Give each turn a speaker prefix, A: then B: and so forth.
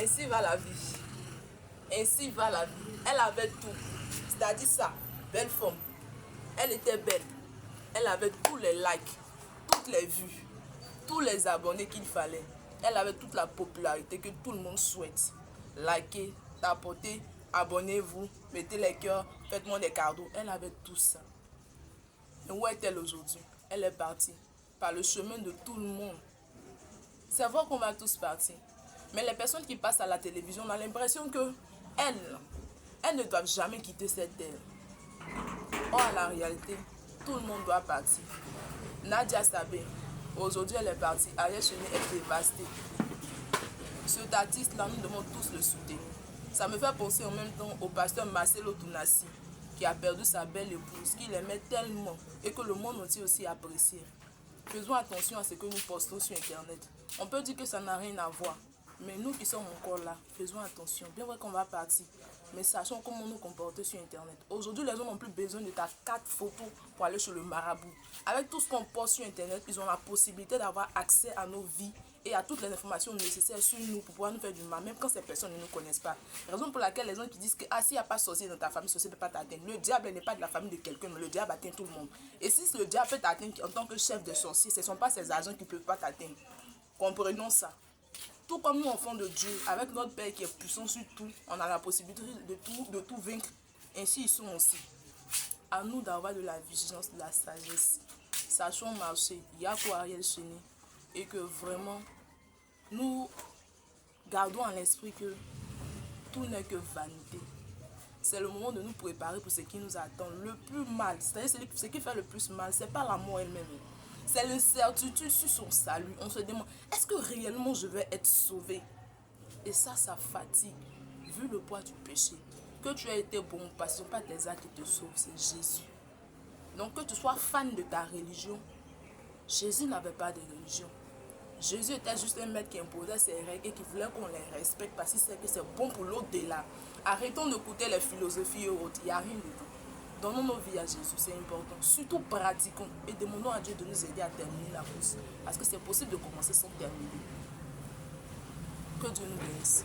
A: Ainsi va la vie. Ainsi va la vie. Elle avait tout. C'est-à-dire ça, belle femme. Elle était belle. Elle avait tous les likes, toutes les vues, tous les abonnés qu'il fallait. Elle avait toute la popularité que tout le monde souhaite. Likez, tapotez, abonnez-vous, mettez les cœurs, faites-moi des cadeaux. Elle avait tout ça. Et où est-elle aujourd'hui? Elle est partie par le chemin de tout le monde. C'est vrai qu'on va tous partir. Mais les personnes qui passent à la télévision, on a l'impression que elles ne doivent jamais quitter cette terre. Or, à la réalité, tout le monde doit partir. Nadia Sabé, aujourd'hui elle est partie. Ariel Cheney est dévastée. Cet artiste-là, nous devons tous le soutenir. Ça me fait penser en même temps au pasteur Marcelo Tunasi, qui a perdu sa belle épouse, qu'il aimait tellement et que le monde entier aussi appréciait. Faisons attention à ce que nous postons sur Internet. On peut dire que ça n'a rien à voir, mais nous qui sommes encore là, faisons attention. Bien vrai qu'on va partir, mais sachons comment nous comporter sur Internet. Aujourd'hui, les gens n'ont plus besoin de ta carte photo pour aller sur le marabout. Avec tout ce qu'on poste sur Internet, ils ont la possibilité d'avoir accès à nos vies et à toutes les informations nécessaires sur nous pour pouvoir nous faire du mal, même quand ces personnes ne nous connaissent pas. Raison pour laquelle les gens qui disent que s'il n'y a pas de sorcier dans ta famille, sorcier ne peut pas t'atteindre. Le diable n'est pas de la famille de quelqu'un, mais le diable atteint tout le monde. Et si le diable peut t'atteindre en tant que chef de sorcier, ce ne sont pas ces agents qui ne peuvent pas t'atteindre. Comprenons ça. Tout comme nous, enfants de Dieu, avec notre Père qui est puissant sur tout, on a la possibilité de tout vaincre. Ainsi, ils sont aussi. À nous d'avoir de la vigilance, de la sagesse. Sachons marcher. Il y a quoi Ariel Cheney. Et que vraiment, nous gardons à l'esprit que tout n'est que vanité. C'est le moment de nous préparer pour ce qui nous attend. Le plus mal, c'est-à-dire ce qui fait le plus mal, c'est pas la mort elle-même. C'est l'incertitude sur son salut. On se demande, est-ce que réellement je vais être sauvé? Et ça fatigue, vu le poids du péché. Que tu aies été bon, parce que ce n'est pas tes actes qui te sauvent, c'est Jésus. Donc que tu sois fan de ta religion, Jésus n'avait pas de religion. Jésus était juste un maître qui imposait ses règles et qui voulait qu'on les respecte parce qu'il sait que c'est bon pour l'au-delà. Arrêtons d'écouter les philosophies et autres, il n'y a rien dedans. Donnons nos vies à Jésus, c'est important. Surtout pratiquons et demandons à Dieu de nous aider à terminer la course. Parce que c'est possible de commencer sans terminer. Que Dieu nous bénisse.